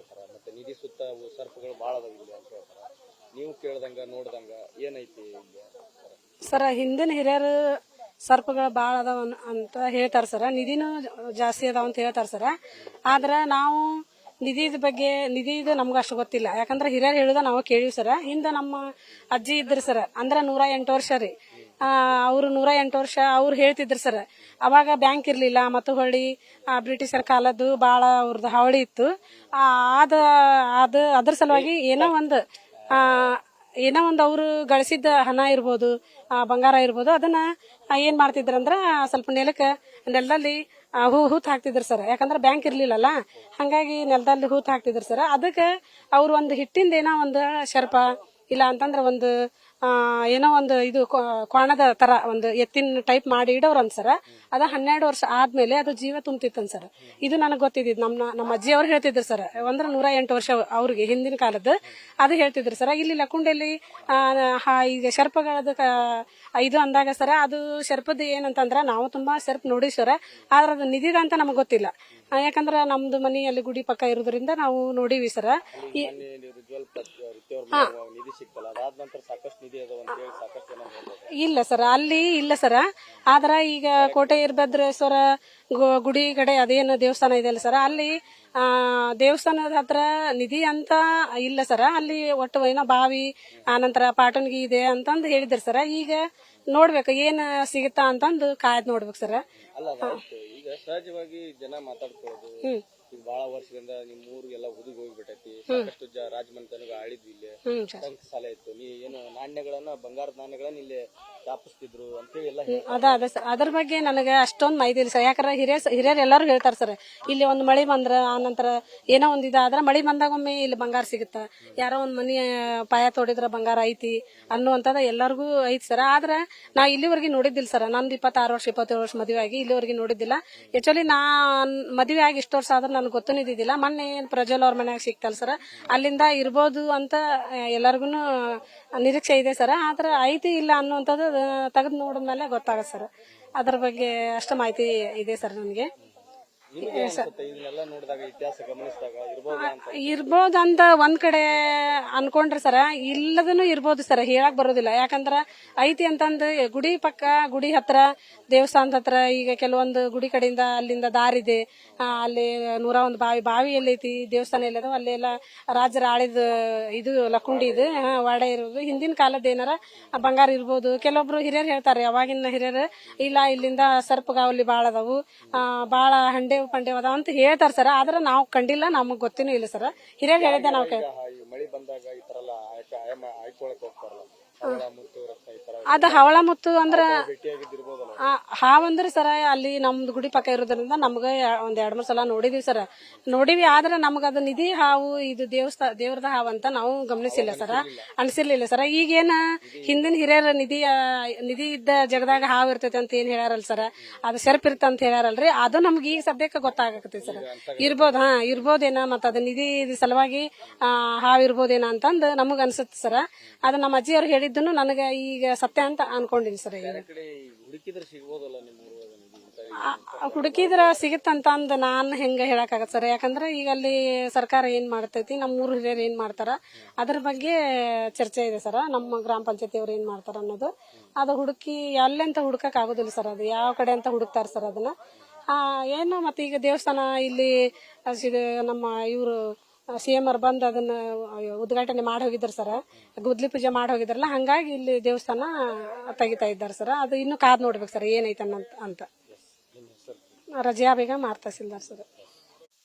ಹೇಳ್ತಾರ, ಮತ್ತೆ ನಿಧಿ ಸುತ್ತ ಸರ್ಪಗಳು ಭಾಳ ಅದಾವ ಇಲ್ಲಿ ಅಂತ ಹೇಳ್ತಾರ. ನೀವು ಕೇಳ್ದಂಗ ನೋಡ್ದಂಗ ಏನೈತಿ ಇಲ್ಲಿ ಸರ? ಹಿಂದಿನ ಹಿರಿಯರು ಸರ್ಪಗಳು ಭಾಳ ಅದಾವ ಅಂತ ಹೇಳ್ತಾರ ಸರ. ನಿಧಿನೂ ಜಾಸ್ತಿ ಅದಾವ ಅಂತ ಹೇಳ್ತಾರ ಸರ. ಆದ್ರೆ ನಾವು ನಿಧಿದು ನಮ್ಗೆ ಅಷ್ಟು ಗೊತ್ತಿಲ್ಲ. ಯಾಕಂದ್ರೆ ಹಿರಿಯರು ಹೇಳುದ ನಾವು ಕೇಳಿವಿ ಸರ. ಹಿಂದೆ ನಮ್ಮ ಅಜ್ಜಿ ಇದ್ರು ಸರ, ಅಂದ್ರೆ 108 ವರ್ಷ ರೀ. ಅವ್ರು 108 ವರ್ಷ ಅವ್ರು ಹೇಳ್ತಿದ್ರು ಸರ್. ಅವಾಗ ಬ್ಯಾಂಕ್ ಇರ್ಲಿಲ್ಲ, ಮತ್ತು ಹೊಳ್ಳಿ ಬ್ರಿಟಿಷರ್ ಕಾಲದ್ದು ಬಾಳ ಅವ್ರದ್ದು ಹಾವಳಿ ಇತ್ತು. ಅದ್ರ ಸಲುವಾಗಿ ಏನೋ ಒಂದು ಅವ್ರು ಗಳಿಸಿದ್ದ ಹಣ ಇರ್ಬೋದು, ಬಂಗಾರ ಇರ್ಬೋದು, ಅದನ್ನ ಏನ್ ಮಾಡ್ತಿದ್ರಂದ್ರ ಸ್ವಲ್ಪ ನೆಲದಲ್ಲಿ ಹೂತ್ ಹಾಕ್ತಿದ್ರು ಸರ್. ಯಾಕಂದ್ರೆ ಬ್ಯಾಂಕ್ ಇರ್ಲಿಲ್ಲಲ್ಲ, ಹಂಗಾಗಿ ನೆಲದಲ್ಲಿ ಹೂತ್ ಹಾಕ್ತಿದ್ರು ಸರ್. ಅದಕ್ಕೆ ಅವ್ರು ಒಂದು ಹಿಟ್ಟಿಂದ ಏನೋ ಒಂದು ಶರ್ಪ ಇಲ್ಲ ಅಂತಂದ್ರೆ ಒಂದು ಏನೋ ಒಂದು ಇದು ಕ್ವಾಣದ ತರ ಒಂದು ಎತ್ತಿನ ಟೈಪ್ ಮಾಡಿ ಇಡೋರು ಸರ. ಅದ 12 ವರ್ಷ ಆದ್ಮೇಲೆ ಅದು ಜೀವ ತುಂಬ್ತಿತ್ತನ್ ಸರ್. ಇದು ನನಗೆ ಗೊತ್ತಿದ್ದು. ನಮ್ಮ ಅಜ್ಜಿ ಅವ್ರು ಹೇಳ್ತಿದ್ರು ಸರ್. ಅಂದ್ರೆ 108 ವರ್ಷ ಅವ್ರಿಗೆ ಹಿಂದಿನ ಕಾಲದ್ದು ಅದು ಹೇಳ್ತಿದ್ರು ಸರ. ಇಲ್ಲಿ ಲಕ್ಕುಂಡಿಯಲ್ಲಿ ಈಗ ಶರ್ಪಗಳದ ಇದು ಅಂದಾಗ ಸರ, ಅದು ಶರ್ಪದ ಏನಂತಂದ್ರ ನಾವು ತುಂಬಾ ಶರ್ಪ್ ನೋಡಿ ಸರ. ಆದ್ರೆ ಅದು ನಿಧಿದ ಅಂತ ನಮಗ್ ಗೊತ್ತಿಲ್ಲ. ಯಾಕಂದ್ರ ನಮ್ದು ಮನಿ ಅಲ್ಲಿ ಗುಡಿ ಪಕ್ಕ ಇರೋದ್ರಿಂದ ನಾವು ನೋಡಿವಿ ಸರ. ಇಲ್ಲ ಸರ, ಅಲ್ಲಿ ಇಲ್ಲ ಸರ. ಆದ್ರ ಈಗ ಕೋಟೆ ವೀರಭದ್ರೇಶ್ವರ ಗುಡಿ ಕಡೆ ಅದೇನು ದೇವಸ್ಥಾನ ಇದೆ ಅಲ್ಲ ಸರ, ಅಲ್ಲಿ ದೇವಸ್ಥಾನದ ಹತ್ರ ನಿಧಿ ಅಂತ ಇಲ್ಲ ಸರ. ಅಲ್ಲಿ ಒಟ್ಟು ಏನೋ ಬಾವಿ, ಆನಂತರ ಪಾಟನ್ಗಿ ಇದೆ ಅಂತಂದು ಹೇಳಿದ್ರು ಸರ. ಈಗ ನೋಡ್ಬೇಕು ಏನ್ ಸಿಗುತ್ತಾ ಅಂತಂದು ಕಾಯ್ದು ನೋಡ್ಬೇಕು ಸರ. ಈಗ ಸಹಜವಾಗಿ ಜನ ಮಾತಾಡ್ಕೊಳ್ಳೋದು, ಈಗ ಬಹಳ ವರ್ಷದಿಂದ ನಿಮ್ ಊರಿಗೆಲ್ಲ ಹುದುಗಿ ಹೋಗ್ಬಿಟ್ಟೈತಿ. ಸಾಕಷ್ಟು ರಾಜಮನೆತನಗ ಆಳಿದ್ವಿ, ಇಲ್ಲೇ ಟಂಕ ಶಾಲೆ ಇತ್ತು. ನೀ ಏನು ನಾಣ್ಯಗಳನ್ನ, ಬಂಗಾರದ ನಾಣ್ಯಗಳನ್ನ ಇಲ್ಲಿ ಸ್ಥಾಪಿಸ್ತಿದ್ರು ಅಂತೇಳಿ ಎಲ್ಲ ಅದ್ರ ಬಗ್ಗೆ ನನಗೆ ಅಷ್ಟೊಂದು ಮಾಹಿತಿ ಇಲ್ಲ ಸರ್. ಯಾಕಂದ್ರೆ ಹಿರಿಯರು ಎಲ್ಲಾರು ಹೇಳ್ತಾರ ಸರ್. ಇಲ್ಲಿ ಒಂದು ಮಳಿ ಬಂದ್ರ, ಆನಂತರ ಏನೋ ಒಂದ್ ಇದಾದ್ರ ಮಳಿ ಬಂದಾಗೊಮ್ಮೆ ಇಲ್ಲಿ ಬಂಗಾರ ಸಿಗುತ್ತ, ಯಾರೋ ಒಂದ್ ಮನಿ ಪಾಯ ತೋಡಿದ್ರ ಬಂಗಾರ ಐತಿ ಅನ್ನುವಂಥದ್ದು ಎಲ್ಲರಿಗೂ ಐತಿ ಸರ್. ಆದ್ರೆ ನಾ ಇಲ್ಲಿವರೆಗೆ ನೋಡಿದ್ದಿಲ್ಲ ಸರ್. ನಂದು 26 ವರ್ಷ 27 ವರ್ಷ ಮದುವೆ ಆಗಿ ಇಲ್ಲಿವರೆಗೆ ನೋಡಿದ್ದಿಲ್ಲ. ಆಕ್ಚುಲಿ ಮದುವೆ ಆಗಿ ಇಷ್ಟು ವರ್ಷ ಆದ್ರೆ ನನಗೆ ಗೊತ್ತೂ ಇದ್ದಿದ್ದಿಲ್ಲ. ಮೊನ್ನೆ ಪ್ರಜ್ವಲ್ ಅವ್ರ ಮನ್ಯಾಗ ಸಿಕ್ತಲ್ಲ ಸರ್, ಅಲ್ಲಿಂದ ಇರ್ಬೋದು ಅಂತ ಎಲ್ಲರಿಗೂ ನಿರೀಕ್ಷೆ ಇದೆ ಸರ್. ಆದ್ರೆ ಐತಿ ಇಲ್ಲ ಅನ್ನುವಂಥದ್ದು ತೆಗೆದು ನೋಡಿದ್ಮೇಲೆ ಗೊತ್ತಾಗತ್ತೆ ಸರ್. ಅದ್ರ ಬಗ್ಗೆ ಅಷ್ಟು ಮಾಹಿತಿ ಇದೆ ಸರ್ ನನಗೆ. ಇರ್ಬೋದಂತ ಒಂದ್ ಕಡೆ ಅನ್ಕೊಂಡ್ರೆ ಸರ, ಇಲ್ಲದನು ಇರ್ಬೋದು ಸರ್, ಹೇಳಕ್ ಬರೋದಿಲ್ಲ. ಯಾಕಂದ್ರ ಐತಿ ಅಂತಂದು ಗುಡಿ ಪಕ್ಕ, ಗುಡಿ ಹತ್ರ, ದೇವಸ್ಥಾನದ ಹತ್ರ ಈಗ ಕೆಲವೊಂದು ಗುಡಿ ಕಡೆಯಿಂದ ಅಲ್ಲಿಂದ ದಾರಿದೆ. ಅಲ್ಲಿ 101 ಬಾವಿ ಎಲ್ಲೈತಿ, ದೇವಸ್ಥಾನ ಎಲ್ಲದ, ಅಲ್ಲೆಲ್ಲ ರಾಜರ ಆಳಿದ ಇದು ಲಕ್ಕುಂಡಿ ಇದು ವಾಡೆ ಇರೋದು. ಹಿಂದಿನ ಕಾಲದ ಏನಾರ ಬಂಗಾರ ಇರ್ಬೋದು. ಕೆಲವೊಬ್ರು ಹಿರಿಯರು ಹೇಳ್ತಾರೆ, ಅವಾಗಿನ ಹಿರಿಯರು ಇಲ್ಲ ಇಲ್ಲಿಂದ ಸರ್ಪಗಾವಲಿ ಬಾಳ ಅದಾವು, ಬಾಳ ಹಂಡೆ ಪಂಡೆ ಅದಾವ ಅಂತ ಹೇಳ್ತಾರ ಸರ್. ಆದ್ರೆ ನಾವು ಕಂಡಿಲ್ಲ, ನಮಗ್ ಗೊತ್ತಿನೂ ಇಲ್ಲ ಸರ್. ಹಿರಿಯರು ಹೇಳಿದ್ದೆ ನಾವು ಮಳಿ ಬಂದಾಗ ಈ ತರ ಎಲ್ಲ ಆಯ್ಕೊಳಕ್ ಹೋಗ್ತಾರಲ್ಲ, ಅದು ಹವಳ ಮುತ್ತು ಅಂದ್ರ ಹಾವಂದ್ರ ಸರ. ಅಲ್ಲಿ ನಮ್ದು ಗುಡಿ ಪಕ್ಕ ಇರೋದ್ರಿಂದ ನಮ್ಗ ಒಂದ್ 2-3 ಸಲ ನೋಡಿವಿ. ಆದ್ರೆ ನಮ್ಗ ಅದು ನಿಧಿ ಹಾವು, ಇದು ದೇವ್ರದ ಹಾವು ಅಂತ ನಾವು ಗಮನಿಸಿಲ್ಲ ಸರ, ಅನ್ಸಿರ್ಲಿಲ್ಲ ಸರ. ಈಗೇನ ಹಿಂದಿನ ಹಿರಿಯರ ನಿಧಿ ಇದ್ದ ಜಗದಾಗ ಹಾವು ಇರ್ತೈತೆ ಅಂತ ಏನ್ ಹೇಳ್ಯಾರಲ್ಲ ಸರ, ಅದು ಶರ್ಪ್ ಇರ್ತ ಅಂತ ಹೇಳ್ಯಾರಲ್ರಿ, ಅದು ನಮ್ಗೆ ಈಗ ಸದ್ಯಕ್ಕೆ ಗೊತ್ತಾಗತ್ತೆ ಸರ್. ಇರ್ಬೋದೇನ, ಮತ್ತ ಅದು ನಿಧಿ ಸಲುವಾಗಿ ಹಾವು ಇರ್ಬೋದೇನ ಅಂತಂದು ನಮಗ್ ಅನ್ಸುತ್ತೆ ಸರ. ಅದು ನಮ್ಮ ಅಜ್ಜಿ ಅವ್ರು ಹೇಳಿದ್ದನ್ನು ನನಗೆ ಈಗ ಸತ್ಯ ಅಂತ ಅನ್ಕೊಂಡಿನಿ ಸರ್. ಹುಡುಕಿದ್ರ ಸಿಗುತ್ತಂತ ಅಂದ್ ನಾನ್ ಹೆಂಗ ಹೇಳಕ್ಕಾಗತ್ತ ಸರ್. ಯಾಕಂದ್ರೆ ಈಗ ಅಲ್ಲಿ ಸರ್ಕಾರ ಏನ್ ಮಾಡ್ತೈತಿ, ನಮ್ಮ ಊರ್ ಹಿರಿಯರು ಏನ್ ಮಾಡ್ತಾರ ಅದ್ರ ಬಗ್ಗೆ ಚರ್ಚೆ ಇದೆ ಸರ್. ನಮ್ಮ ಗ್ರಾಮ ಪಂಚಾಯತಿ ಅವ್ರು ಏನ್ ಮಾಡ್ತಾರ ಅನ್ನೋದು ಅದು ಹುಡುಕಿ ಅಲ್ಲೆಂತ ಹುಡುಕಕ್ ಆಗೋದಿಲ್ಲ ಸರ್. ಅದು ಯಾವ ಕಡೆ ಅಂತ ಹುಡುಕ್ತಾರ ಸರ್ ಅದನ್ನ. ಏನು ಮತ್ತೆ ಈಗ ದೇವಸ್ಥಾನ ಇಲ್ಲಿ ನಮ್ಮ ಇವರು CM ಅವ್ರು ಬಂದ್ ಅದನ್ನ ಉದ್ಘಾಟನೆ ಮಾಡಿ ಹೋಗಿದ್ರು ಸರ್. ಗುದ್ಲಿ ಪೂಜೆ ಮಾಡಿ ಹೋಗಿದ್ರಲ್ಲ, ಹಂಗಾಗಿ ಇಲ್ಲಿ ದೇವಸ್ಥಾನ ತೆಗಿತಾ ಇದ್ದಾರೆ ಸರ್. ಅದು ಇನ್ನು ಕಾದ್ ನೋಡ್ಬೇಕು ಸರ್ ಏನೈತೆ ಅಂತ. ರಜಿಯಾ ಬೇಗ ಮಾರ್ತಹಸೀಲ್ದಾರ್ ಸರ್.